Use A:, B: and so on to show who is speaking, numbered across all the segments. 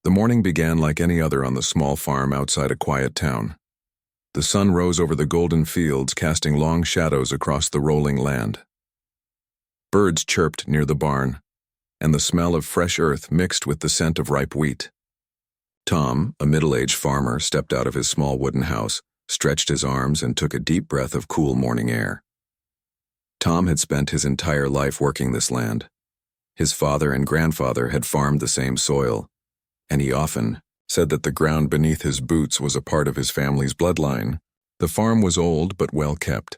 A: The morning began like any other on the small farm outside a quiet town. The sun rose over the golden fields, casting long shadows across the rolling land. Birds chirped near the barn, and the smell of fresh earth mixed with the scent of ripe wheat. Tom, a middle-aged farmer, stepped out of his small wooden house, stretched his arms, and took a deep breath of cool morning air. Tom had spent his entire life working this land. His father and grandfather had farmed the same soil, and he often said that the ground beneath his boots was a part of his family's bloodline. The farm was old but well kept.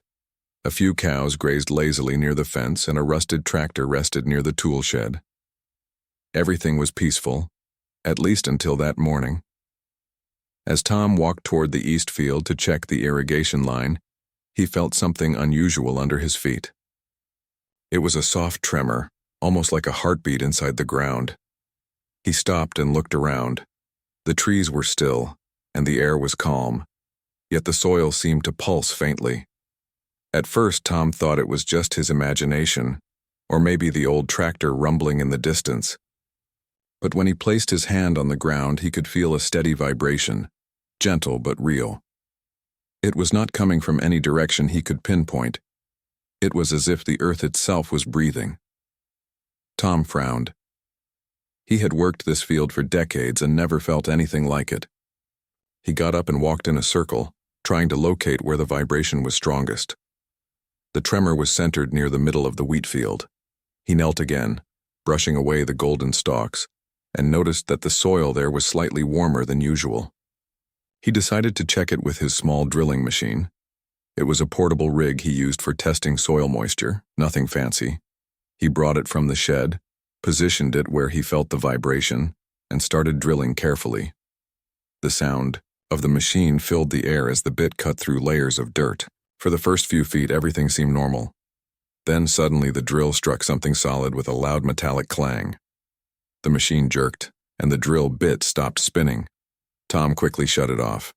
A: A few cows grazed lazily near the fence, and a rusted tractor rested near the tool shed. Everything was peaceful, at least until that morning. As Tom walked toward the east field to check the irrigation line, he felt something unusual under his feet. It was a soft tremor, almost like a heartbeat inside the ground. He stopped and looked around. The trees were still, and the air was calm, yet the soil seemed to pulse faintly. At first, Tom thought it was just his imagination, or maybe the old tractor rumbling in the distance. But when he placed his hand on the ground, he could feel a steady vibration, gentle but real. It was not coming from any direction he could pinpoint. It was as if the earth itself was breathing. Tom frowned. He had worked this field for decades and never felt anything like it. He got up and walked in a circle, trying to locate where the vibration was strongest. The tremor was centered near the middle of the wheat field. He knelt again, brushing away the golden stalks, and noticed that the soil there was slightly warmer than usual. He decided to check it with his small drilling machine. It was a portable rig he used for testing soil moisture, nothing fancy. He brought it from the shed, positioned it where he felt the vibration, and started drilling carefully. The sound of the machine filled the air as the bit cut through layers of dirt. For the first few feet, everything seemed normal. Then suddenly the drill struck something solid with a loud metallic clang. The machine jerked, and the drill bit stopped spinning. Tom quickly shut it off.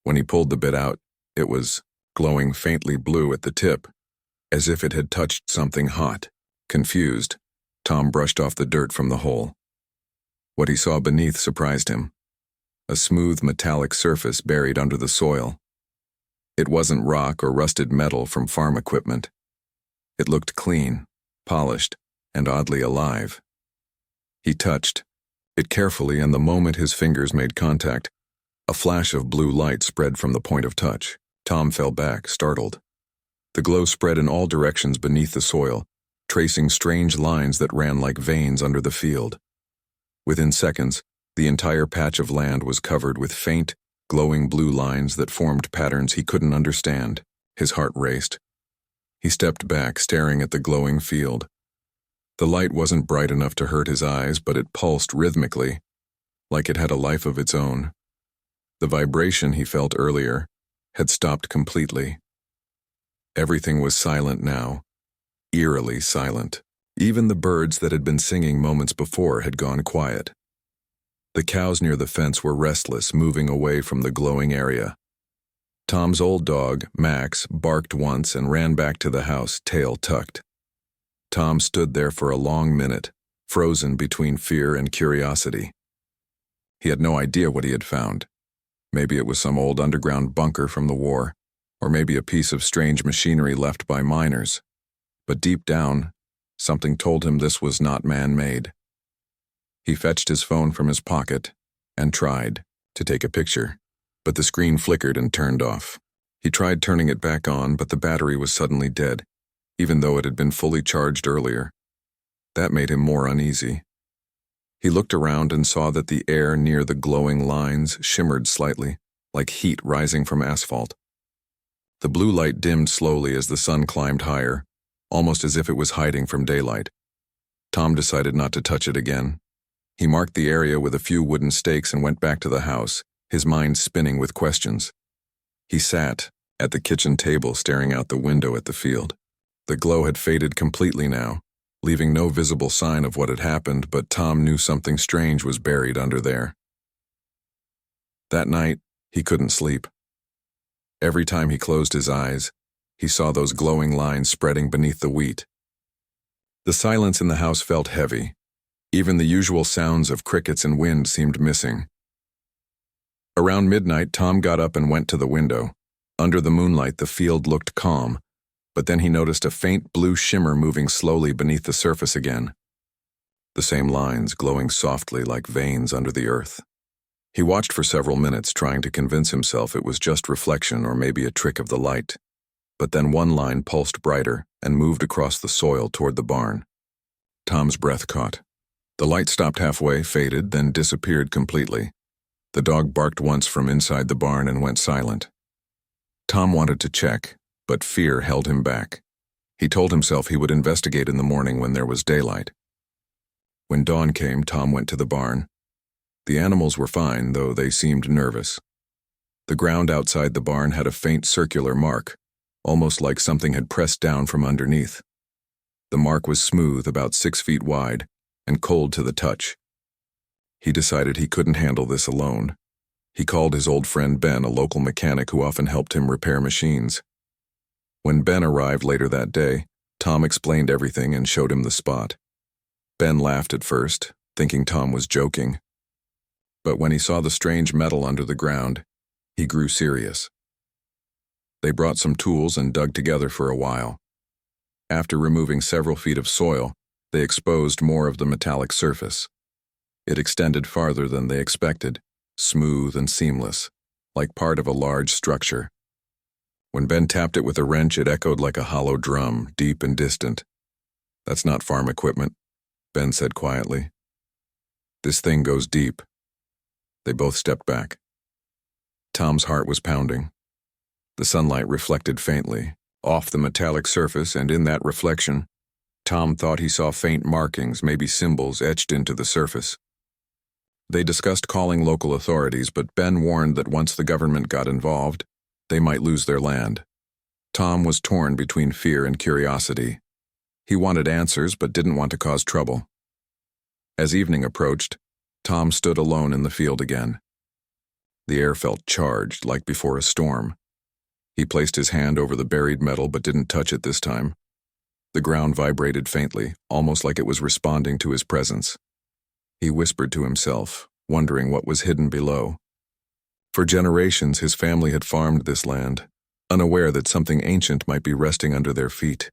A: When he pulled the bit out, it was glowing faintly blue at the tip, as if it had touched something hot. Confused, Tom brushed off the dirt from the hole. What he saw beneath surprised him. A smooth metallic surface buried under the soil. It wasn't rock or rusted metal from farm equipment. It looked clean, polished, and oddly alive. He touched it carefully, and the moment his fingers made contact, a flash of blue light spread from the point of touch. Tom fell back, startled. The glow spread in all directions beneath the soil, tracing strange lines that ran like veins under the field. Within seconds, the entire patch of land was covered with faint, glowing blue lines that formed patterns he couldn't understand. His heart raced. He stepped back, staring at the glowing field. The light wasn't bright enough to hurt his eyes, but it pulsed rhythmically, like it had a life of its own. The vibration he felt earlier had stopped completely. Everything was silent now, eerily silent. Even the birds that had been singing moments before had gone quiet. The cows near the fence were restless, moving away from the glowing area. Tom's old dog, Max, barked once and ran back to the house, tail tucked. Tom stood there for a long minute, frozen between fear and curiosity. He had no idea what he had found. Maybe it was some old underground bunker from the war, or maybe a piece of strange machinery left by miners. But deep down, something told him this was not man-made. He fetched his phone from his pocket and tried to take a picture, but the screen flickered and turned off. He tried turning it back on, but the battery was suddenly dead, even though it had been fully charged earlier. That made him more uneasy. He looked around and saw that the air near the glowing lines shimmered slightly, like heat rising from asphalt. The blue light dimmed slowly as the sun climbed higher, almost as if it was hiding from daylight. Tom decided not to touch it again. He marked the area with a few wooden stakes and went back to the house, his mind spinning with questions. He sat at the kitchen table, staring out the window at the field. The glow had faded completely now, leaving no visible sign of what had happened, but Tom knew something strange was buried under there. That night, he couldn't sleep. Every time he closed his eyes, he saw those glowing lines spreading beneath the wheat. The silence in the house felt heavy, Even the usual sounds of crickets and wind seemed missing. Around midnight, Tom got up and went to the window. Under the moonlight, the field looked calm, but then he noticed a faint blue shimmer moving slowly beneath the surface again. The same lines glowing softly like veins under the earth. He watched for several minutes, trying to convince himself it was just reflection or maybe a trick of the light. But then one line pulsed brighter and moved across the soil toward the barn. Tom's breath caught. The light stopped halfway, faded, then disappeared completely. The dog barked once from inside the barn and went silent. Tom wanted to check, but fear held him back. He told himself he would investigate in the morning when there was daylight. When dawn came, Tom went to the barn. The animals were fine, though they seemed nervous. The ground outside the barn had a faint circular mark, almost like something had pressed down from underneath. The mark was smooth, about 6 feet wide, and cold to the touch. He decided he couldn't handle this alone. He called his old friend Ben, a local mechanic who often helped him repair machines. When Ben arrived later that day, Tom explained everything and showed him the spot. Ben laughed at first, thinking Tom was joking. But when he saw the strange metal under the ground, he grew serious. They brought some tools and dug together for a while. After removing several feet of soil, they exposed more of the metallic surface. It extended farther than they expected, smooth and seamless, like part of a large structure. When Ben tapped it with a wrench, it echoed like a hollow drum, deep and distant. "That's not farm equipment," Ben said quietly. "This thing goes deep." They both stepped back. Tom's heart was pounding. The sunlight reflected faintly off the metallic surface, and in that reflection, Tom thought he saw faint markings, maybe symbols, etched into the surface. They discussed calling local authorities, but Ben warned that once the government got involved, they might lose their land. Tom was torn between fear and curiosity. He wanted answers, but didn't want to cause trouble. As evening approached, Tom stood alone in the field again. The air felt charged, like before a storm. He placed his hand over the buried metal, but didn't touch it this time. The ground vibrated faintly, almost like it was responding to his presence. He whispered to himself, wondering what was hidden below. For generations, his family had farmed this land, unaware that something ancient might be resting under their feet.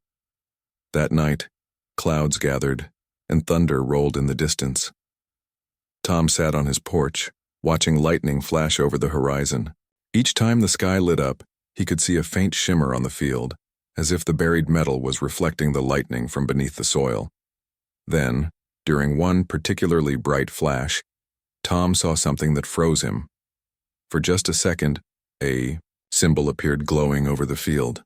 A: That night, clouds gathered, and thunder rolled in the distance. Tom sat on his porch, watching lightning flash over the horizon. Each time the sky lit up, he could see a faint shimmer on the field, as if the buried metal was reflecting the lightning from beneath the soil. Then, during one particularly bright flash, Tom saw something that froze him. For just a second, a symbol appeared glowing over the field.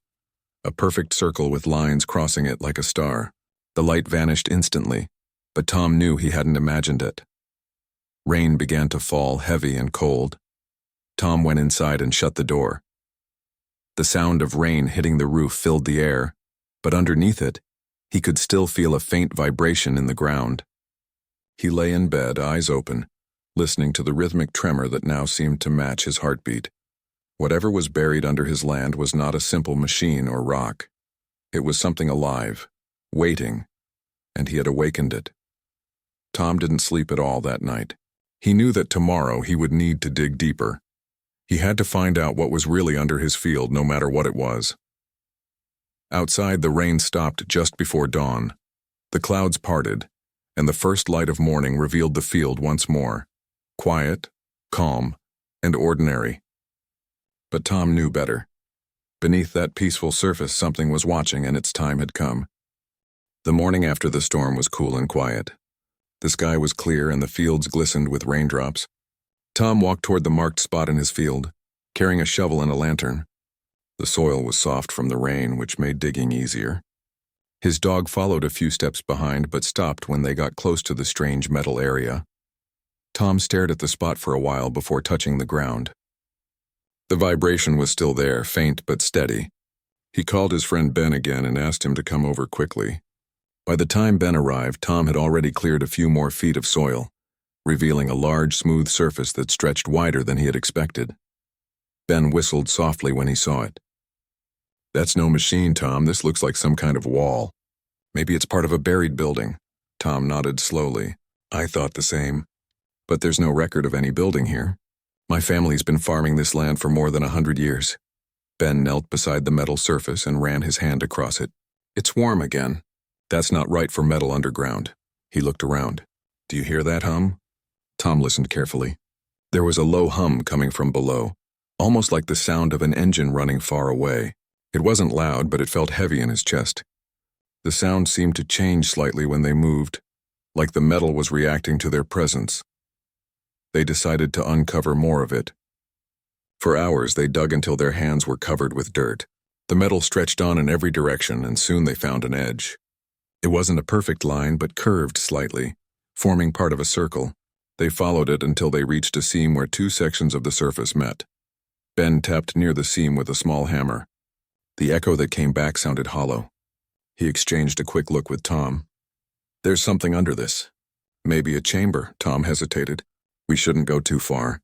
A: A perfect circle with lines crossing it like a star. The light vanished instantly, but Tom knew he hadn't imagined it. Rain began to fall, heavy and cold. Tom went inside and shut the door. The sound of rain hitting the roof filled the air, but underneath it, he could still feel a faint vibration in the ground. He lay in bed, eyes open, listening to the rhythmic tremor that now seemed to match his heartbeat. Whatever was buried under his land was not a simple machine or rock. It was something alive, waiting, and he had awakened it. Tom didn't sleep at all that night. He knew that tomorrow he would need to dig deeper. He had to find out what was really under his field, no matter what it was. Outside, the rain stopped just before dawn. The clouds parted, and the first light of morning revealed the field once more. Quiet, calm, and ordinary. But Tom knew better. Beneath that peaceful surface, something was watching, and its time had come. The morning after the storm was cool and quiet. The sky was clear, and the fields glistened with raindrops. Tom walked toward the marked spot in his field, carrying a shovel and a lantern. The soil was soft from the rain, which made digging easier. His dog followed a few steps behind, but stopped when they got close to the strange metal area. Tom stared at the spot for a while before touching the ground. The vibration was still there, faint but steady. He called his friend Ben again and asked him to come over quickly. By the time Ben arrived, Tom had already cleared a few more feet of soil, revealing a large, smooth surface that stretched wider than he had expected. Ben whistled softly when he saw it. "That's no machine, Tom. This looks like some kind of wall. Maybe it's part of a buried building." Tom nodded slowly. I thought the same. But there's no record of any building here. My family's been farming this land for more than 100 years. Ben knelt beside the metal surface and ran his hand across it. It's warm again. That's not right for metal underground. He looked around. Do you hear that hum? Tom listened carefully. There was a low hum coming from below, almost like the sound of an engine running far away. It wasn't loud, but it felt heavy in his chest. The sound seemed to change slightly when they moved, like the metal was reacting to their presence. They decided to uncover more of it. For hours, they dug until their hands were covered with dirt. The metal stretched on in every direction, and soon they found an edge. It wasn't a perfect line, but curved slightly, forming part of a circle. They followed it until they reached a seam where two sections of the surface met. Ben tapped near the seam with a small hammer. The echo that came back sounded hollow. He exchanged a quick look with Tom. There's something under this. Maybe a chamber, Tom hesitated. We shouldn't go too far.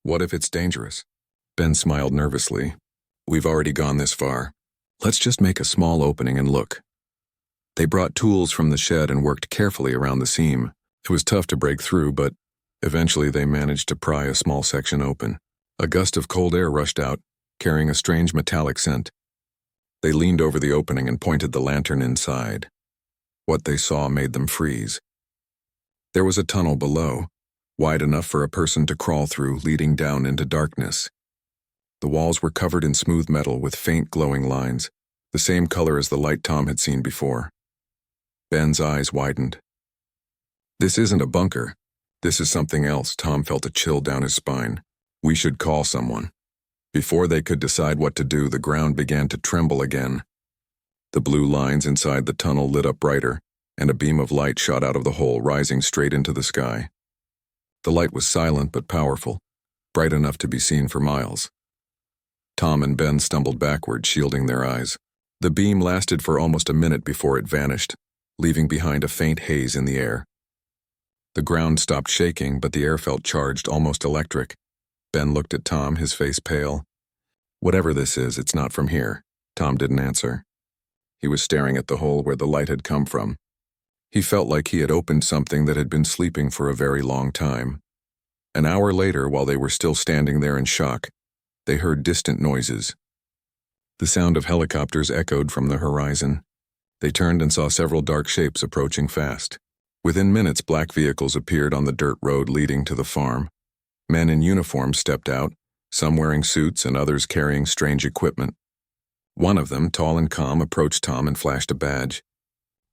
A: What if it's dangerous? Ben smiled nervously. We've already gone this far. Let's just make a small opening and look. They brought tools from the shed and worked carefully around the seam. It was tough to break through, but eventually they managed to pry a small section open. A gust of cold air rushed out, carrying a strange metallic scent. They leaned over the opening and pointed the lantern inside. What they saw made them freeze. There was a tunnel below, wide enough for a person to crawl through, leading down into darkness. The walls were covered in smooth metal with faint glowing lines, the same color as the light Tom had seen before. Ben's eyes widened. This isn't a bunker. This is something else. Tom felt a chill down his spine. We should call someone. Before they could decide what to do, the ground began to tremble again. The blue lines inside the tunnel lit up brighter, and a beam of light shot out of the hole, rising straight into the sky. The light was silent but powerful, bright enough to be seen for miles. Tom and Ben stumbled backward, shielding their eyes. The beam lasted for almost a minute before it vanished, leaving behind a faint haze in the air. The ground stopped shaking, but the air felt charged, almost electric. Ben looked at Tom, his face pale. Whatever this is, it's not from here. Tom didn't answer. He was staring at the hole where the light had come from. He felt like he had opened something that had been sleeping for a very long time. An hour later, while they were still standing there in shock, they heard distant noises. The sound of helicopters echoed from the horizon. They turned and saw several dark shapes approaching fast. Within minutes, black vehicles appeared on the dirt road leading to the farm. Men in uniform stepped out, some wearing suits and others carrying strange equipment. One of them, tall and calm, approached Tom and flashed a badge.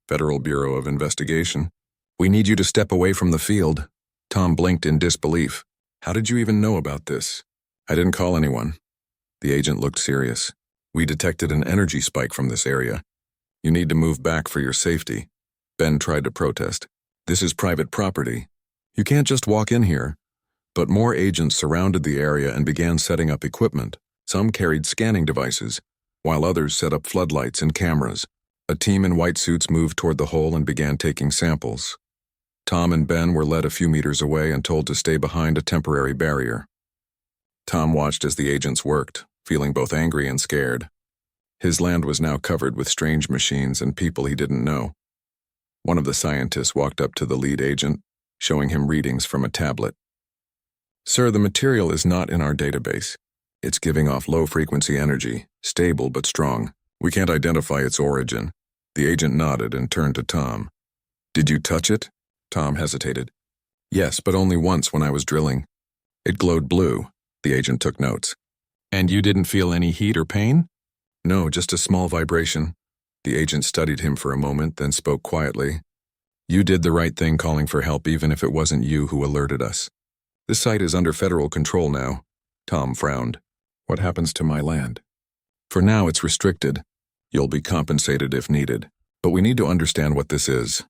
A: Federal Bureau of Investigation. We need you to step away from the field. Tom blinked in disbelief. How did you even know about this? I didn't call anyone. The agent looked serious. We detected an energy spike from this area. You need to move back for your safety. Ben tried to protest. This is private property. You can't just walk in here. But more agents surrounded the area and began setting up equipment. Some carried scanning devices, while others set up floodlights and cameras. A team in white suits moved toward the hole and began taking samples. Tom and Ben were led a few meters away and told to stay behind a temporary barrier. Tom watched as the agents worked, feeling both angry and scared. His land was now covered with strange machines and people he didn't know. One of the scientists walked up to the lead agent, showing him readings from a tablet. Sir, the material is not in our database. It's giving off low-frequency energy, stable but strong. We can't identify its origin. The agent nodded and turned to Tom. Did you touch it? Tom hesitated. Yes, but only once when I was drilling. It glowed blue. The agent took notes. And you didn't feel any heat or pain? No, just a small vibration. The agent studied him for a moment, then spoke quietly. You did the right thing calling for help even if it wasn't you who alerted us. This site is under federal control now. Tom frowned. What happens to my land? For now, it's restricted. You'll be compensated if needed. But we need to understand what this is.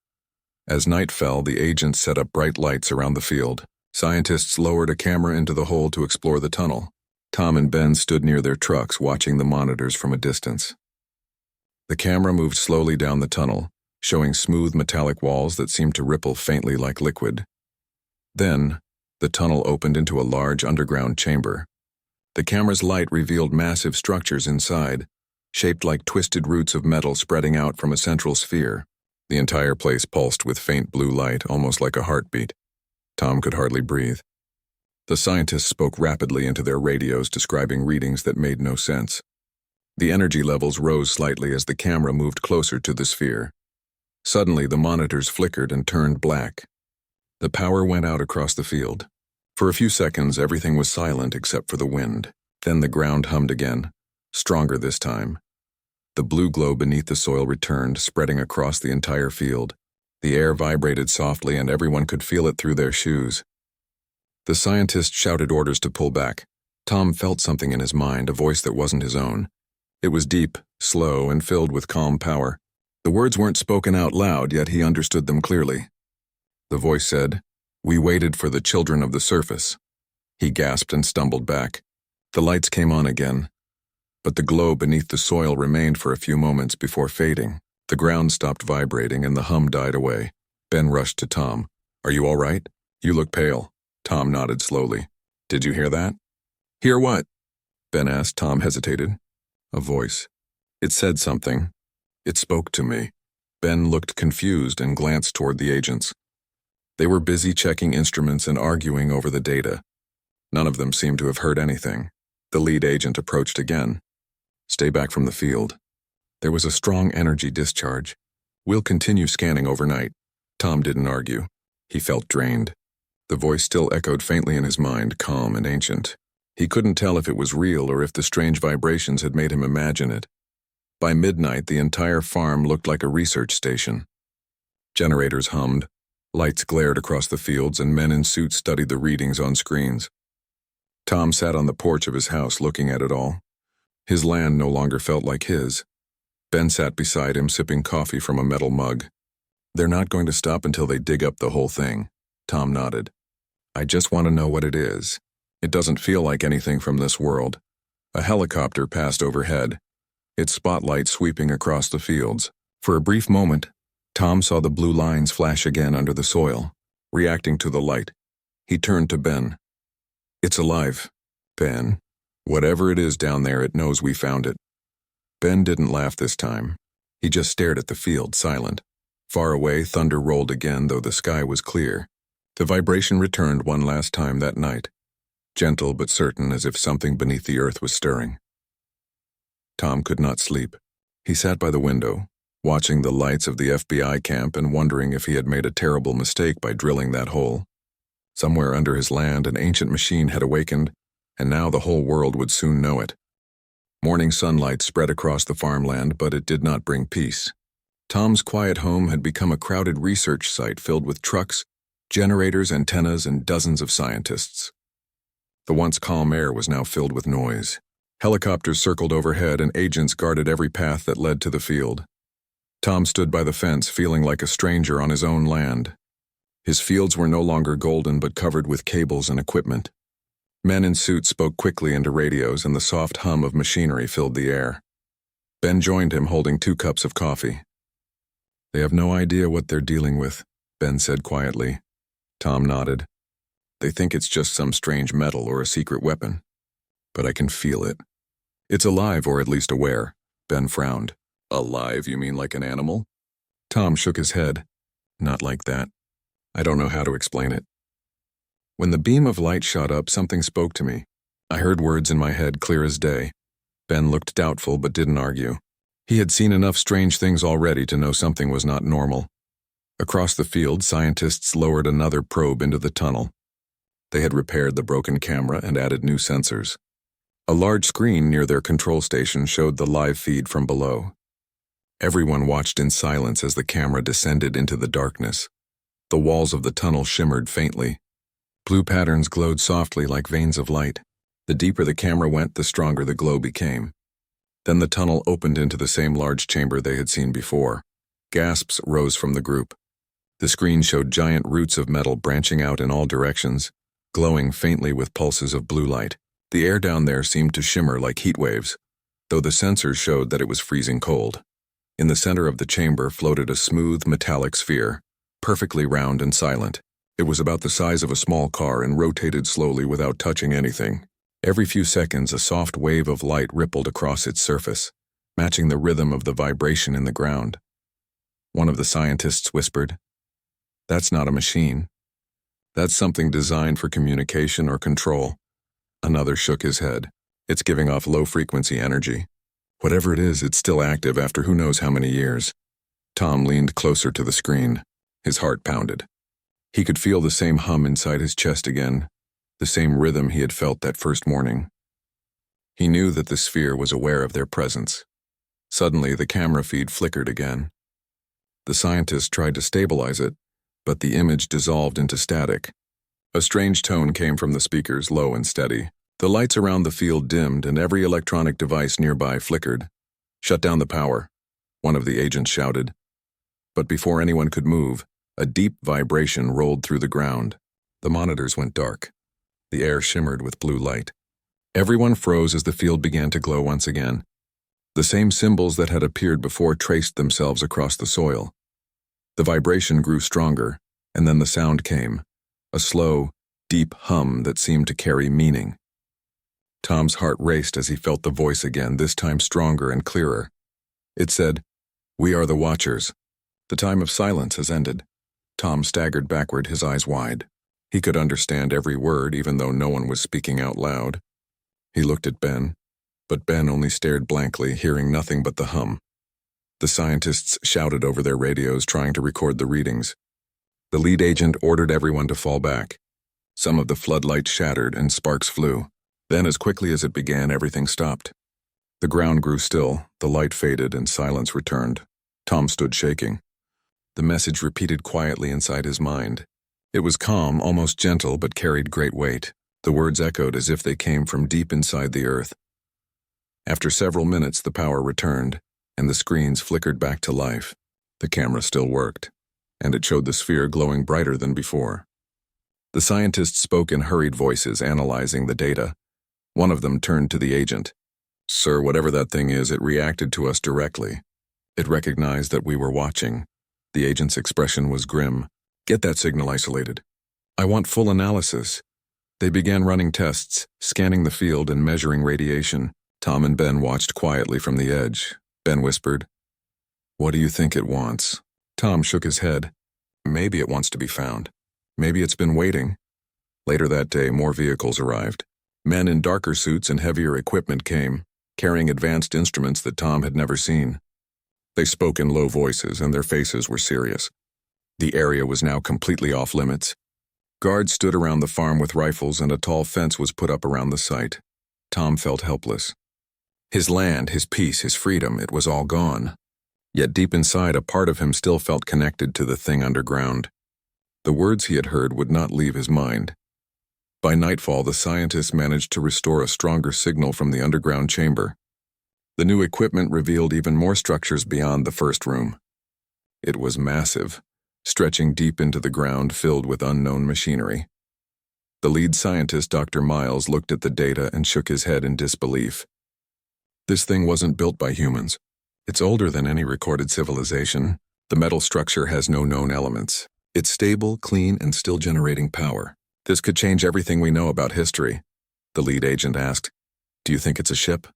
A: As night fell, the agents set up bright lights around the field. Scientists lowered a camera into the hole to explore the tunnel. Tom and Ben stood near their trucks, watching the monitors from a distance. The camera moved slowly down the tunnel, showing smooth metallic walls that seemed to ripple faintly like liquid. Then, the tunnel opened into a large underground chamber. The camera's light revealed massive structures inside, shaped like twisted roots of metal spreading out from a central sphere. The entire place pulsed with faint blue light, almost like a heartbeat. Tom could hardly breathe. The scientists spoke rapidly into their radios, describing readings that made no sense. The energy levels rose slightly as the camera moved closer to the sphere. Suddenly, the monitors flickered and turned black. The power went out across the field. For a few seconds, everything was silent except for the wind. Then the ground hummed again, stronger this time. The blue glow beneath the soil returned, spreading across the entire field. The air vibrated softly, and everyone could feel it through their shoes. The scientist shouted orders to pull back. Tom felt something in his mind, a voice that wasn't his own. It was deep, slow, and filled with calm power. The words weren't spoken out loud, yet he understood them clearly. The voice said, "We waited for the children of the surface." He gasped and stumbled back. The lights came on again, but the glow beneath the soil remained for a few moments before fading. The ground stopped vibrating and the hum died away. Ben rushed to Tom. "Are you all right? You look pale." Tom nodded slowly. "Did you hear that?" "Hear what?" Ben asked. Tom hesitated. A voice. It said something. It spoke to me. Ben looked confused and glanced toward the agents. They were busy checking instruments and arguing over the data. None of them seemed to have heard anything. The lead agent approached again. "Stay back from the field." There was a strong energy discharge. "We'll continue scanning overnight." Tom didn't argue. He felt drained. The voice still echoed faintly in his mind, calm and ancient. He couldn't tell if it was real or if the strange vibrations had made him imagine it. By midnight, the entire farm looked like a research station. Generators hummed, lights glared across the fields, and men in suits studied the readings on screens. Tom sat on the porch of his house looking at it all. His land no longer felt like his. Ben sat beside him, sipping coffee from a metal mug. "They're not going to stop until they dig up the whole thing." Tom nodded. "I just want to know what it is. It doesn't feel like anything from this world." A helicopter passed overhead, its spotlight sweeping across the fields. For a brief moment, Tom saw the blue lines flash again under the soil, reacting to the light. He turned to Ben. "It's alive, Ben. Whatever it is down there, it knows we found it." Ben didn't laugh this time. He just stared at the field, silent. Far away, thunder rolled again, though the sky was clear. The vibration returned one last time that night, gentle but certain, as if something beneath the earth was stirring. Tom could not sleep. He sat by the window, watching the lights of the FBI camp and wondering if he had made a terrible mistake by drilling that hole. Somewhere under his land, an ancient machine had awakened, and now the whole world would soon know it. Morning sunlight spread across the farmland, but it did not bring peace. Tom's quiet home had become a crowded research site filled with trucks, generators, antennas, and dozens of scientists. The once calm air was now filled with noise. Helicopters circled overhead, and agents guarded every path that led to the field. Tom stood by the fence, feeling like a stranger on his own land. His fields were no longer golden, but covered with cables and equipment. Men in suits spoke quickly into radios, and the soft hum of machinery filled the air. Ben joined him, holding 2 cups of coffee. "They have no idea what they're dealing with," Ben said quietly. Tom nodded. "They think it's just some strange metal or a secret weapon. But I can feel it. It's alive, or at least aware." Ben frowned. "Alive, you mean like an animal?" Tom shook his head. "Not like that. I don't know how to explain it. When the beam of light shot up, something spoke to me. I heard words in my head clear as day." Ben looked doubtful but didn't argue. He had seen enough strange things already to know something was not normal. Across the field, scientists lowered another probe into the tunnel. They had repaired the broken camera and added new sensors. A large screen near their control station showed the live feed from below. Everyone watched in silence as the camera descended into the darkness. The walls of the tunnel shimmered faintly. Blue patterns glowed softly like veins of light. The deeper the camera went, the stronger the glow became. Then the tunnel opened into the same large chamber they had seen before. Gasps rose from the group. The screen showed giant roots of metal branching out in all directions, glowing faintly with pulses of blue light. The air down there seemed to shimmer like heat waves, though the sensors showed that it was freezing cold. In the center of the chamber floated a smooth, metallic sphere, perfectly round and silent. It was about the size of a small car and rotated slowly without touching anything. Every few seconds, a soft wave of light rippled across its surface, matching the rhythm of the vibration in the ground. One of the scientists whispered. That's not a machine. That's something designed for communication or control. Another shook his head. It's giving off low-frequency energy. Whatever it is, it's still active after who knows how many years. Tom leaned closer to the screen. His heart pounded. He could feel the same hum inside his chest again, the same rhythm he had felt that first morning. He knew that the sphere was aware of their presence. Suddenly, the camera feed flickered again. The scientist tried to stabilize it, but the image dissolved into static. A strange tone came from the speakers, low and steady. The lights around the field dimmed and every electronic device nearby flickered. "Shut down the power," one of the agents shouted. But before anyone could move, a deep vibration rolled through the ground. The monitors went dark. The air shimmered with blue light. Everyone froze as the field began to glow once again. The same symbols that had appeared before traced themselves across the soil. The vibration grew stronger, and then the sound came, a slow, deep hum that seemed to carry meaning. Tom's heart raced as he felt the voice again, this time stronger and clearer. It said, "We are the Watchers. The time of silence has ended." Tom staggered backward, his eyes wide. He could understand every word, even though no one was speaking out loud. He looked at Ben, but Ben only stared blankly, hearing nothing but the hum. The scientists shouted over their radios, trying to record the readings. The lead agent ordered everyone to fall back. Some of the floodlights shattered and sparks flew. Then, as quickly as it began, everything stopped. The ground grew still, the light faded, and silence returned. Tom stood shaking. The message repeated quietly inside his mind. It was calm, almost gentle, but carried great weight. The words echoed as if they came from deep inside the earth. After several minutes, the power returned, and the screens flickered back to life. The camera still worked, and it showed the sphere glowing brighter than before. The scientists spoke in hurried voices, analyzing the data. One of them turned to the agent. "Sir, whatever that thing is, it reacted to us directly. It recognized that we were watching." The agent's expression was grim. "Get that signal isolated. I want full analysis." They began running tests, scanning the field and measuring radiation. Tom and Ben watched quietly from the edge. Ben whispered, "What do you think it wants?" Tom shook his head. "Maybe it wants to be found. Maybe it's been waiting." Later that day, more vehicles arrived. Men in darker suits and heavier equipment came, carrying advanced instruments that Tom had never seen. They spoke in low voices, and their faces were serious. The area was now completely off limits. Guards stood around the farm with rifles, and a tall fence was put up around the site. Tom felt helpless. His land, his peace, his freedom, it was all gone. Yet deep inside, a part of him still felt connected to the thing underground. The words he had heard would not leave his mind. By nightfall, the scientists managed to restore a stronger signal from the underground chamber. The new equipment revealed even more structures beyond the first room. It was massive, stretching deep into the ground, filled with unknown machinery. The lead scientist, Dr. Miles, looked at the data and shook his head in disbelief. This thing wasn't built by humans. It's older than any recorded civilization. The metal structure has no known elements. It's stable, clean, and still generating power. This could change everything we know about history. The lead agent asked, "Do you think it's a ship?"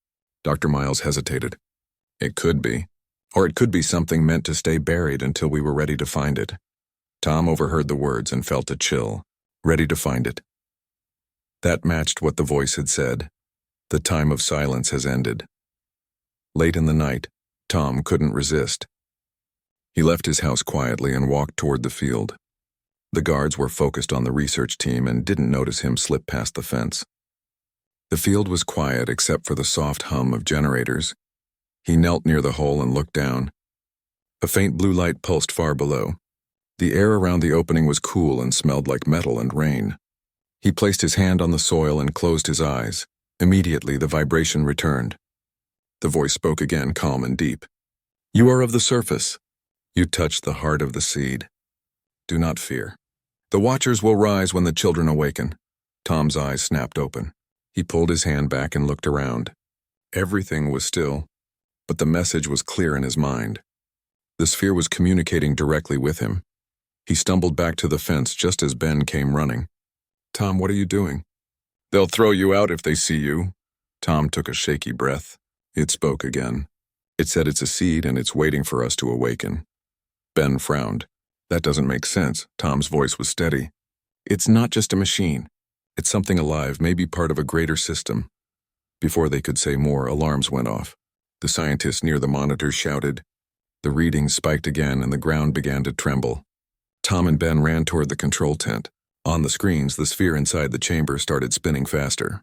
A: Dr. Miles hesitated. "It could be. Or it could be something meant to stay buried until we were ready to find it." Tom overheard the words and felt a chill. Ready to find it. That matched what the voice had said. The time of silence has ended. Late in the night, Tom couldn't resist. He left his house quietly and walked toward the field. The guards were focused on the research team and didn't notice him slip past the fence. The field was quiet except for the soft hum of generators. He knelt near the hole and looked down. A faint blue light pulsed far below. The air around the opening was cool and smelled like metal and rain. He placed his hand on the soil and closed his eyes. Immediately, the vibration returned. The voice spoke again, calm and deep. "You are of the surface. You touch the heart of the seed. Do not fear. The Watchers will rise when the children awaken." Tom's eyes snapped open. He pulled his hand back and looked around. Everything was still, but the message was clear in his mind. The sphere was communicating directly with him. He stumbled back to the fence just as Ben came running. "Tom, what are you doing?" "They'll throw you out if they see you." Tom took a shaky breath. It spoke again. It said it's a seed and it's waiting for us to awaken. Ben frowned. That doesn't make sense. Tom's voice was steady. It's not just a machine. It's something alive, maybe part of a greater system. Before they could say more, alarms went off. The scientist near the monitor shouted. The readings spiked again and the ground began to tremble. Tom and Ben ran toward the control tent. On the screens, the sphere inside the chamber started spinning faster.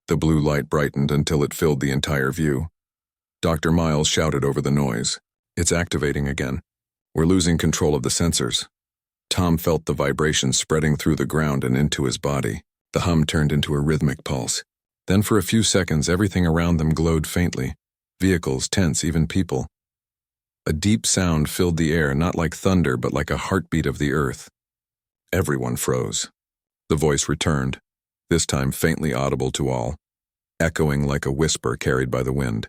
A: The blue light brightened until it filled the entire view. Dr. Miles shouted over the noise. It's activating again. We're losing control of the sensors. Tom felt the vibration spreading through the ground and into his body. The hum turned into a rhythmic pulse. Then for a few seconds, everything around them glowed faintly. Vehicles, tents, even people. A deep sound filled the air, not like thunder, but like a heartbeat of the earth. Everyone froze. The voice returned, this time faintly audible to all, echoing like a whisper carried by the wind.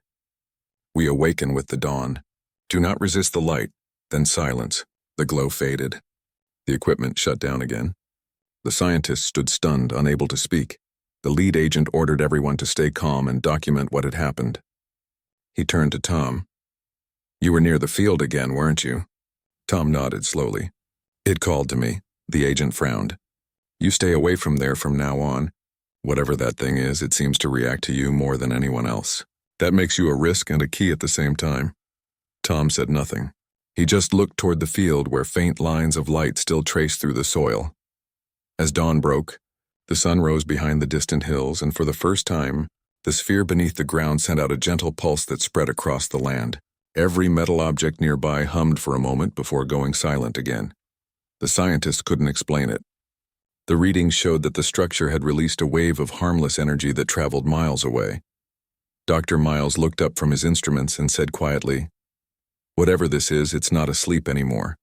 A: We awaken with the dawn. Do not resist the light. Then silence. The glow faded. The equipment shut down again. The scientists stood stunned, unable to speak. The lead agent ordered everyone to stay calm and document what had happened. He turned to Tom. You were near the field again, weren't you? Tom nodded slowly. It called to me. The agent frowned. You stay away from there from now on. Whatever that thing is, it seems to react to you more than anyone else. That makes you a risk and a key at the same time. Tom said nothing. He just looked toward the field where faint lines of light still traced through the soil. As dawn broke, the sun rose behind the distant hills, and for the first time, the sphere beneath the ground sent out a gentle pulse that spread across the land. Every metal object nearby hummed for a moment before going silent again. The scientists couldn't explain it. The readings showed that the structure had released a wave of harmless energy that traveled miles away. Dr. Miles looked up from his instruments and said quietly, Whatever this is, it's not asleep anymore.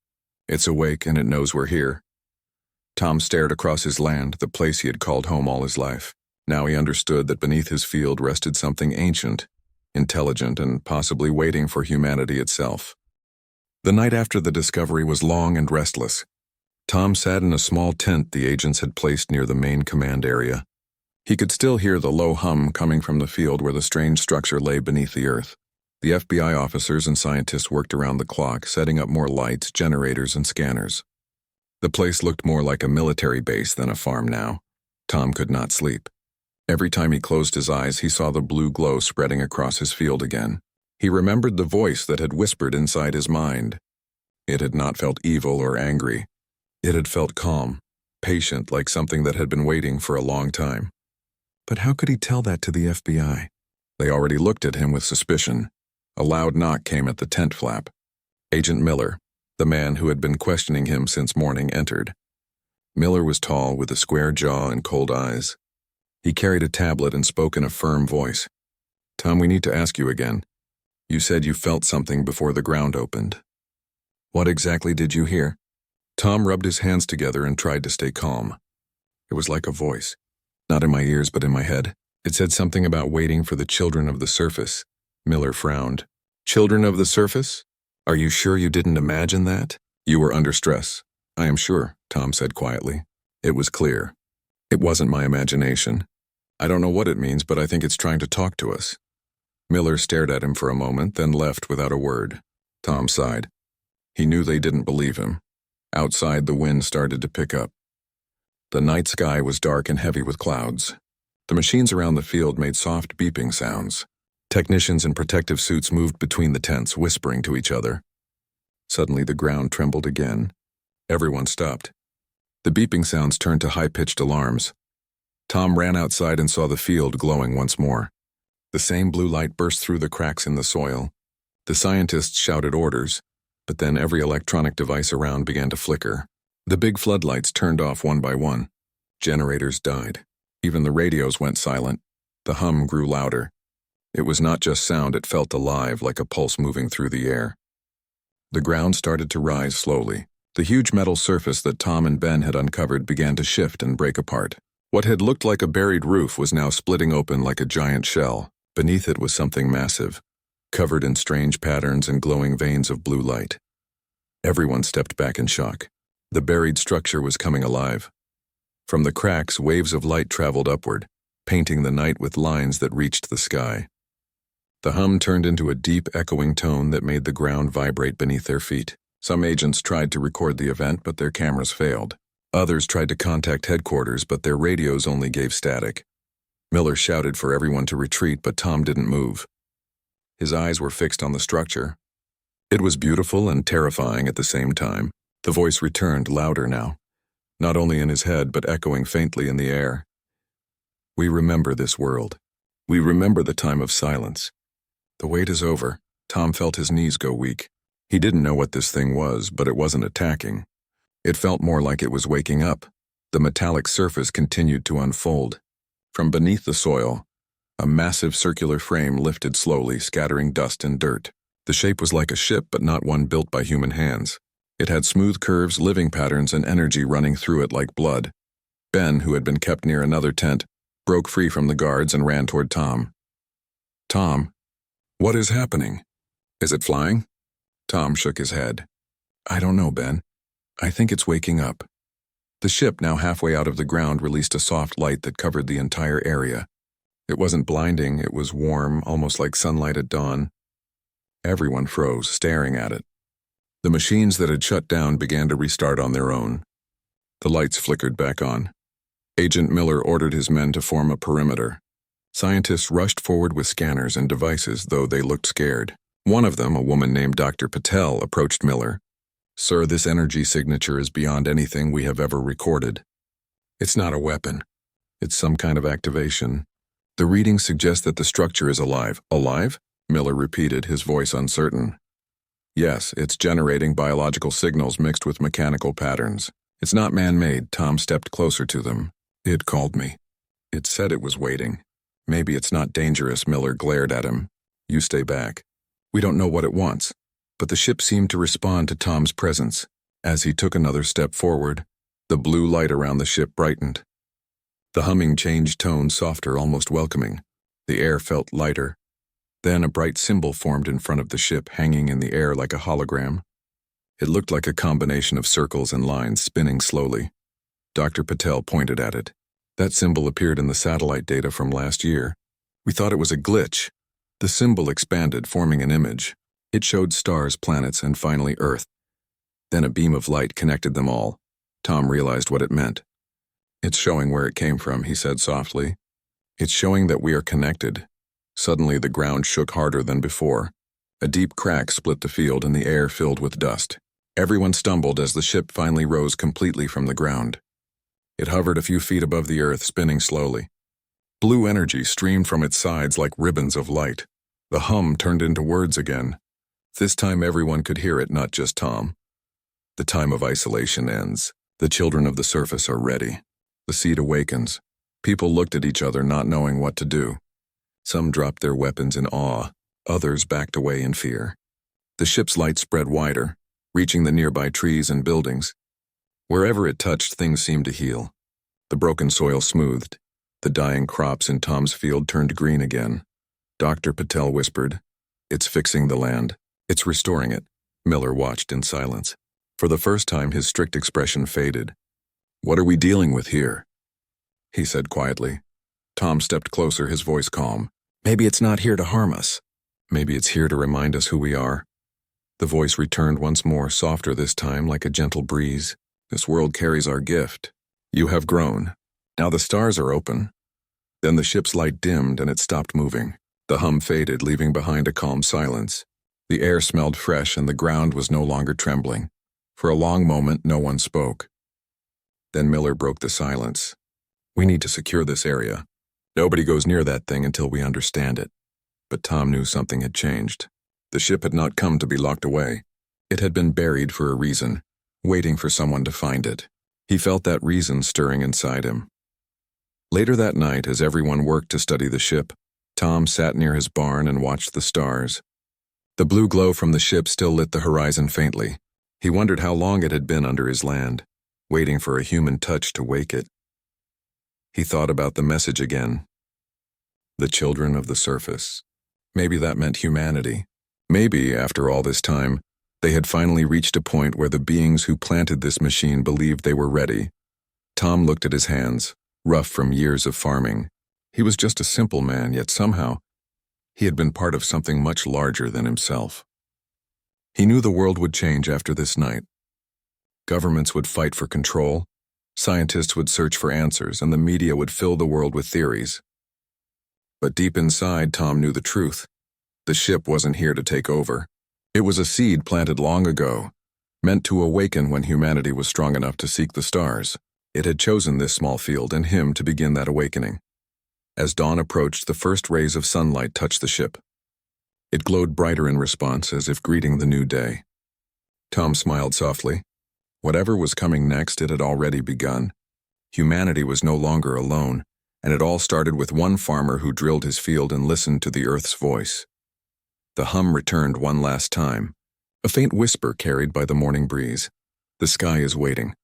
A: It's awake and it knows we're here. Tom stared across his land, the place he had called home all his life. Now he understood that beneath his field rested something ancient, intelligent, and possibly waiting for humanity itself. The night after the discovery was long and restless. Tom sat in a small tent the agents had placed near the main command area. He could still hear the low hum coming from the field where the strange structure lay beneath the earth. The FBI officers and scientists worked around the clock, setting up more lights, generators, and scanners. The place looked more like a military base than a farm now. Tom could not sleep. Every time he closed his eyes, he saw the blue glow spreading across his field again. He remembered the voice that had whispered inside his mind. It had not felt evil or angry. It had felt calm, patient, like something that had been waiting for a long time. But how could he tell that to the FBI? They already looked at him with suspicion. A loud knock came at the tent flap. Agent Miller, the man who had been questioning him since morning, entered. Miller was tall, with a square jaw and cold eyes. He carried a tablet and spoke in a firm voice. Tom, we need to ask you again. You said you felt something before the ground opened. What exactly did you hear? Tom rubbed his hands together and tried to stay calm. It was like a voice. Not in my ears, but in my head. It said something about waiting for the children of the surface. Miller frowned. Children of the surface? Are you sure you didn't imagine that? You were under stress. I am sure, Tom said quietly. It was clear. It wasn't my imagination. I don't know what it means, but I think it's trying to talk to us. Miller stared at him for a moment, then left without a word. Tom sighed. He knew they didn't believe him. Outside, the wind started to pick up. The night sky was dark and heavy with clouds. The machines around the field made soft beeping sounds. Technicians in protective suits moved between the tents, whispering to each other. Suddenly, the ground trembled again. Everyone stopped. The beeping sounds turned to high-pitched alarms. Tom ran outside and saw the field glowing once more. The same blue light burst through the cracks in the soil. The scientists shouted orders, but then every electronic device around began to flicker. The big floodlights turned off one by one. Generators died. Even the radios went silent. The hum grew louder. It was not just sound, it felt alive, like a pulse moving through the air. The ground started to rise slowly. The huge metal surface that Tom and Ben had uncovered began to shift and break apart. What had looked like a buried roof was now splitting open like a giant shell. Beneath it was something massive, covered in strange patterns and glowing veins of blue light. Everyone stepped back in shock. The buried structure was coming alive. From the cracks, waves of light traveled upward, painting the night with lines that reached the sky. The hum turned into a deep, echoing tone that made the ground vibrate beneath their feet. Some agents tried to record the event, but their cameras failed. Others tried to contact headquarters, but their radios only gave static. Miller shouted for everyone to retreat, but Tom didn't move. His eyes were fixed on the structure. It was beautiful and terrifying at the same time. The voice returned, louder now, not only in his head but echoing faintly in the air. We remember this world. We remember the time of silence. The wait is over. Tom felt his knees go weak. He didn't know what this thing was, but it wasn't attacking. It felt more like it was waking up. The metallic surface continued to unfold. From beneath the soil, a massive circular frame lifted slowly, scattering dust and dirt. The shape was like a ship, but not one built by human hands. It had smooth curves, living patterns, and energy running through it like blood. Ben, who had been kept near another tent, broke free from the guards and ran toward Tom. Tom, what is happening? Is it flying? Tom shook his head. I don't know, Ben. I think it's waking up. The ship, now halfway out of the ground, released a soft light that covered the entire area. It wasn't blinding, it was warm, almost like sunlight at dawn. Everyone froze, staring at it. The machines that had shut down began to restart on their own. The lights flickered back on. Agent Miller ordered his men to form a perimeter. Scientists rushed forward with scanners and devices, though they looked scared. One of them, a woman named Dr. Patel, approached Miller. Sir, this energy signature is beyond anything we have ever recorded. It's not a weapon. It's some kind of activation. The readings suggest that the structure is alive. Alive? Miller repeated, his voice uncertain. Yes, it's generating biological signals mixed with mechanical patterns. It's not man-made. Tom stepped closer to them. It called me. It said it was waiting. Maybe it's not dangerous, Miller glared at him. You stay back. We don't know what it wants. But the ship seemed to respond to Tom's presence. As he took another step forward, the blue light around the ship brightened. The humming changed tone, softer, almost welcoming. The air felt lighter. Then a bright symbol formed in front of the ship, hanging in the air like a hologram. It looked like a combination of circles and lines spinning slowly. Dr. Patel pointed at it. That symbol appeared in the satellite data from last year. We thought it was a glitch. The symbol expanded, forming an image. It showed stars, planets, and finally Earth. Then a beam of light connected them all. Tom realized what it meant. It's showing where it came from, he said softly. It's showing that we are connected. Suddenly the ground shook harder than before. A deep crack split the field and the air filled with dust. Everyone stumbled as the ship finally rose completely from the ground. It hovered a few feet above the earth, spinning slowly. Blue energy streamed from its sides like ribbons of light. The hum turned into words again. This time everyone could hear it, not just Tom. The time of isolation ends. The children of the surface are ready. The seed awakens. People looked at each other, not knowing what to do. Some dropped their weapons in awe. Others backed away in fear. The ship's light spread wider, reaching the nearby trees and buildings. Wherever it touched, things seemed to heal. The broken soil smoothed. The dying crops in Tom's field turned green again. Dr. Patel whispered, "It's fixing the land. It's restoring it." Miller watched in silence. For the first time, his strict expression faded. "What are we dealing with here?" he said quietly. Tom stepped closer, his voice calm. "Maybe it's not here to harm us. Maybe it's here to remind us who we are." The voice returned once more, softer this time, like a gentle breeze. "This world carries our gift. You have grown. Now the stars are open." Then the ship's light dimmed and it stopped moving. The hum faded, leaving behind a calm silence. The air smelled fresh and the ground was no longer trembling. For a long moment, no one spoke. Then Miller broke the silence. "We need to secure this area. Nobody goes near that thing until we understand it." But Tom knew something had changed. The ship had not come to be locked away. It had been buried for a reason, waiting for someone to find it. He felt that reason stirring inside him. Later that night, as everyone worked to study the ship, Tom sat near his barn and watched the stars. The blue glow from the ship still lit the horizon faintly. He wondered how long it had been under his land, waiting for a human touch to wake it. He thought about the message again. The children of the surface. Maybe that meant humanity. Maybe, after all this time, they had finally reached a point where the beings who planted this machine believed they were ready. Tom looked at his hands, rough from years of farming. He was just a simple man, yet somehow, he had been part of something much larger than himself. He knew the world would change after this night. Governments would fight for control, scientists would search for answers, and the media would fill the world with theories. But deep inside, Tom knew the truth. The ship wasn't here to take over. It was a seed planted long ago, meant to awaken when humanity was strong enough to seek the stars. It had chosen this small field and him to begin that awakening. As dawn approached, the first rays of sunlight touched the ship. It glowed brighter in response, as if greeting the new day. Tom smiled softly. Whatever was coming next, it had already begun. Humanity was no longer alone, and it all started with one farmer who drilled his field and listened to the earth's voice. The hum returned one last time, a faint whisper carried by the morning breeze. The sky is waiting.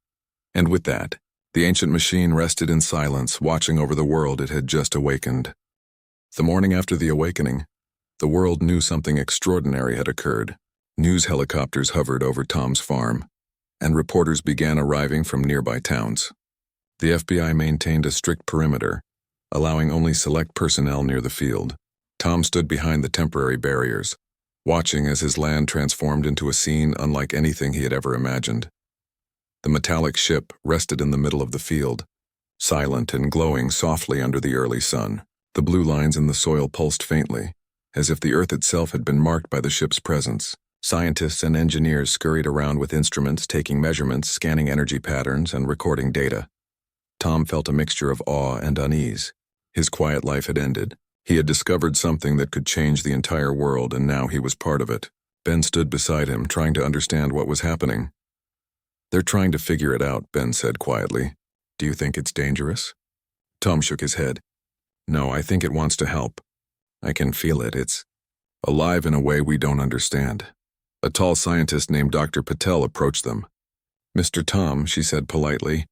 A: And with that, the ancient machine rested in silence, watching over the world it had just awakened. The morning after the awakening, the world knew something extraordinary had occurred. News helicopters hovered over Tom's farm, and reporters began arriving from nearby towns. The FBI maintained a strict perimeter, allowing only select personnel near the field. Tom stood behind the temporary barriers, watching as his land transformed into a scene unlike anything he had ever imagined. The metallic ship rested in the middle of the field, silent and glowing softly under the early sun. The blue lines in the soil pulsed faintly, as if the earth itself had been marked by the ship's presence. Scientists and engineers scurried around with instruments, taking measurements, scanning energy patterns, and recording data. Tom felt a mixture of awe and unease. His quiet life had ended. He had discovered something that could change the entire world, and now he was part of it. Ben stood beside him, trying to understand what was happening. "They're trying to figure it out," Ben said quietly. "Do you think it's dangerous?" Tom shook his head. "No, I think it wants to help. I can feel it. It's alive in a way we don't understand." A tall scientist named Dr. Patel approached them. "Mr. Tom," she said politely,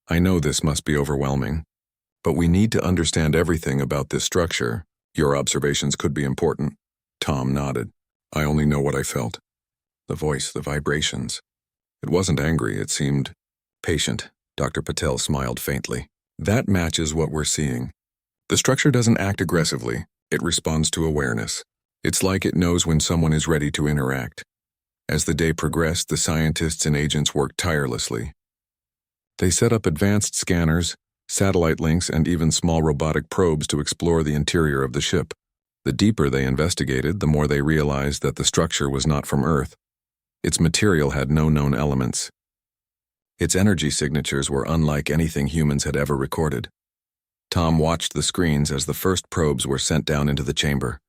A: "I know this must be overwhelming, but we need to understand everything about this structure. Your observations could be important." Tom nodded. "I only know what I felt. The voice, the vibrations. It wasn't angry, it seemed patient." Dr. Patel smiled faintly. "That matches what we're seeing. The structure doesn't act aggressively. It responds to awareness. It's like it knows when someone is ready to interact." As the day progressed, the scientists and agents worked tirelessly. They set up advanced scanners, satellite links, and even small robotic probes to explore the interior of the ship. The deeper they investigated, the more they realized that the structure was not from Earth. Its material had no known elements. Its energy signatures were unlike anything humans had ever recorded. Tom watched the screens as the first probes were sent down into the chamber.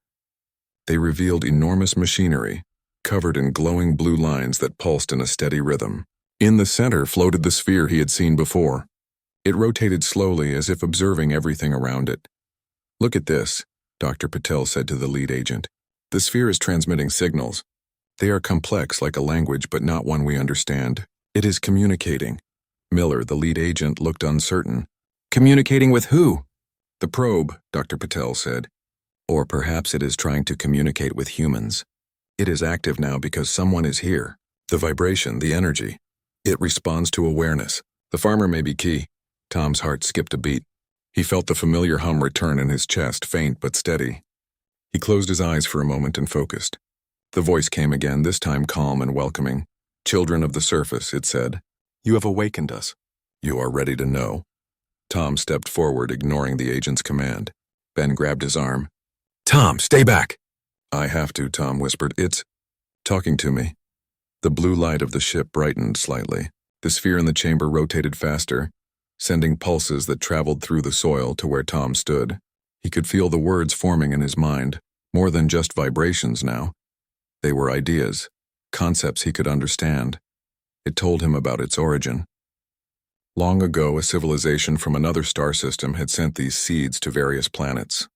A: They revealed enormous machinery, covered in glowing blue lines that pulsed in a steady rhythm. In the center floated the sphere he had seen before. It rotated slowly, as if observing everything around it. "Look at this," Dr. Patel said to the lead agent. "The sphere is transmitting signals. They are complex like a language, but not one we understand. It is communicating." Miller, the lead agent, looked uncertain. "Communicating with who?" "The probe," Dr. Patel said. "Or perhaps it is trying to communicate with humans. It is active now because someone is here. The vibration, the energy. It responds to awareness. The farmer may be key." Tom's heart skipped a beat. He felt the familiar hum return in his chest, faint but steady. He closed his eyes for a moment and focused. The voice came again, this time calm and welcoming. "Children of the surface," it said. "You have awakened us. You are ready to know." Tom stepped forward, ignoring the agent's command. Ben grabbed his arm. "Tom, stay back!" "I have to," Tom whispered. "It's talking to me." The blue light of the ship brightened slightly. The sphere in the chamber rotated faster, sending pulses that traveled through the soil to where Tom stood. He could feel the words forming in his mind, more than just vibrations now. They were ideas, concepts he could understand. It told him about its origin. Long ago, a civilization from another star system had sent these seeds to various planets.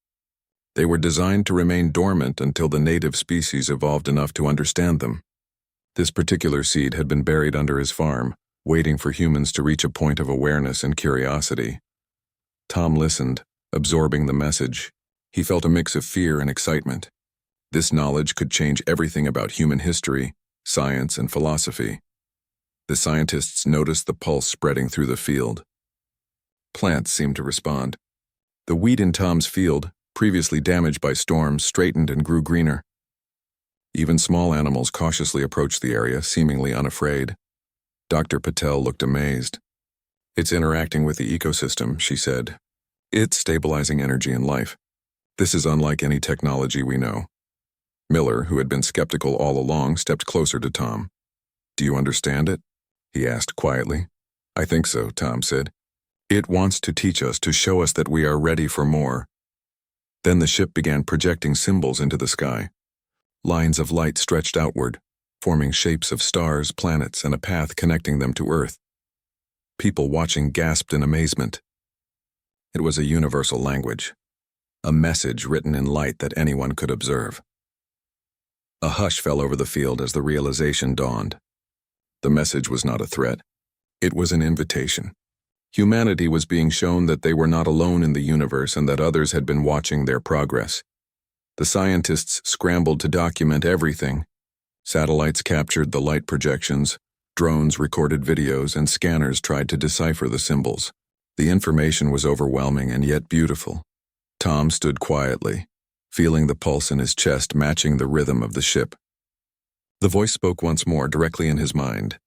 A: They were designed to remain dormant until the native species evolved enough to understand them. This particular seed had been buried under his farm, waiting for humans to reach a point of awareness and curiosity. Tom listened, absorbing the message. He felt a mix of fear and excitement. This knowledge could change everything about human history, science, and philosophy. The scientists noticed the pulse spreading through the field. Plants seemed to respond. The wheat in Tom's field, previously damaged by storms, straightened and grew greener. Even small animals cautiously approached the area, seemingly unafraid. Dr. Patel looked amazed. "It's interacting with the ecosystem," she said. "It's stabilizing energy and life. This is unlike any technology we know." Miller, who had been skeptical all along, stepped closer to Tom. "Do you understand it?" he asked quietly. "I think so," Tom said. "It wants to teach us, to show us that we are ready for more." Then the ship began projecting symbols into the sky. Lines of light stretched outward, forming shapes of stars, planets, and a path connecting them to Earth. People watching gasped in amazement. It was a universal language, a message written in light that anyone could observe. A hush fell over the field as the realization dawned. The message was not a threat. It was an invitation. Humanity was being shown that they were not alone in the universe and that others had been watching their progress. The scientists scrambled to document everything. Satellites captured the light projections, drones recorded videos, and scanners tried to decipher the symbols. The information was overwhelming and yet beautiful. Tom stood quietly, feeling the pulse in his chest matching the rhythm of the ship. The voice spoke once more, directly in his mind.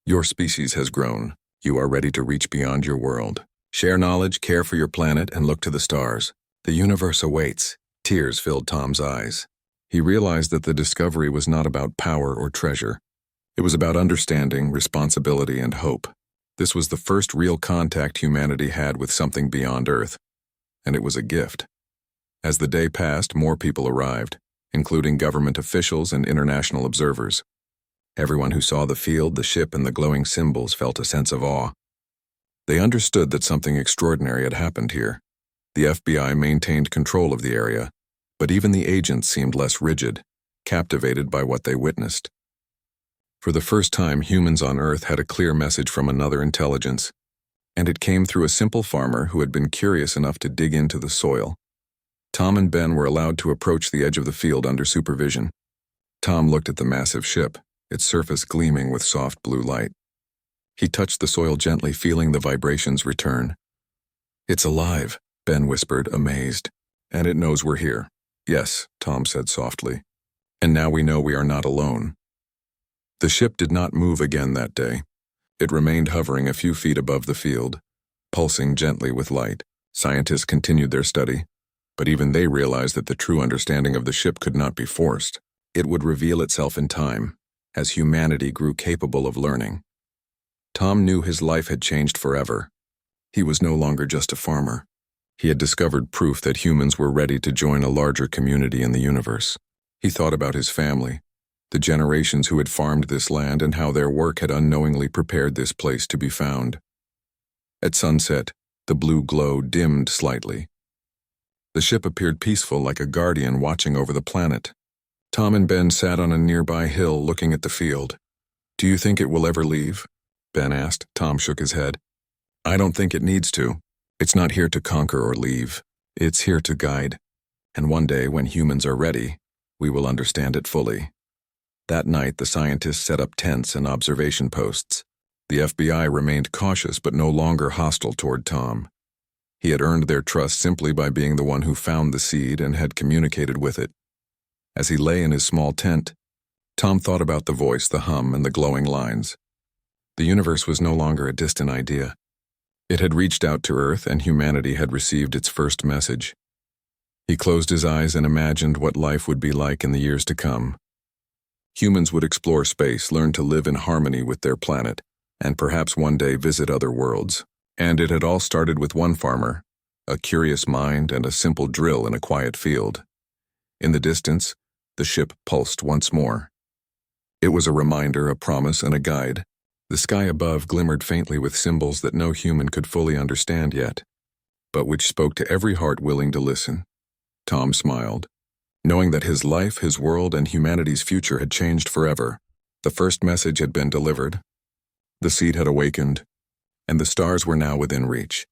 A: "Your species has grown. You are ready to reach beyond your world. Share knowledge, care for your planet, and look to the stars. The universe awaits." Tears filled Tom's eyes. He realized that the discovery was not about power or treasure. It was about understanding, responsibility, and hope. This was the first real contact humanity had with something beyond Earth, and it was a gift. As the day passed, more people arrived, including government officials and international observers. Everyone who saw the field, the ship, and the glowing symbols felt a sense of awe. They understood that something extraordinary had happened here. The FBI maintained control of the area, but even the agents seemed less rigid, captivated by what they witnessed. For the first time, humans on Earth had a clear message from another intelligence, and it came through a simple farmer who had been curious enough to dig into the soil. Tom and Ben were allowed to approach the edge of the field under supervision. Tom looked at the massive ship, its surface gleaming with soft blue light. He touched the soil gently, feeling the vibrations return. "It's alive," Ben whispered, amazed. "And it knows we're here." "Yes," Tom said softly. "And now we know we are not alone." The ship did not move again that day. It remained hovering a few feet above the field, pulsing gently with light. Scientists continued their study, but even they realized that the true understanding of the ship could not be forced. It would reveal itself in time, as humanity grew capable of learning. Tom knew his life had changed forever. He was no longer just a farmer. He had discovered proof that humans were ready to join a larger community in the universe. He thought about his family, the generations who had farmed this land, and how their work had unknowingly prepared this place to be found. At sunset, the blue glow dimmed slightly. The ship appeared peaceful, like a guardian watching over the planet. Tom and Ben sat on a nearby hill looking at the field. "Do you think it will ever leave?" Ben asked. Tom shook his head. "I don't think it needs to. It's not here to conquer or leave. It's here to guide. And one day, when humans are ready, we will understand it fully." That night, the scientists set up tents and observation posts. The FBI remained cautious but no longer hostile toward Tom. He had earned their trust simply by being the one who found the seed and had communicated with it. As he lay in his small tent, Tom thought about the voice, the hum, and the glowing lines. The universe was no longer a distant idea. It had reached out to Earth, and humanity had received its first message. He closed his eyes and imagined what life would be like in the years to come. Humans would explore space, learn to live in harmony with their planet, and perhaps one day visit other worlds. And it had all started with one farmer, a curious mind, and a simple drill in a quiet field. In the distance, the ship pulsed once more. It was a reminder, a promise, and a guide. The sky above glimmered faintly with symbols that no human could fully understand yet, but which spoke to every heart willing to listen. Tom smiled, knowing that his life, his world, and humanity's future had changed forever. The first message had been delivered. The seed had awakened, and the stars were now within reach.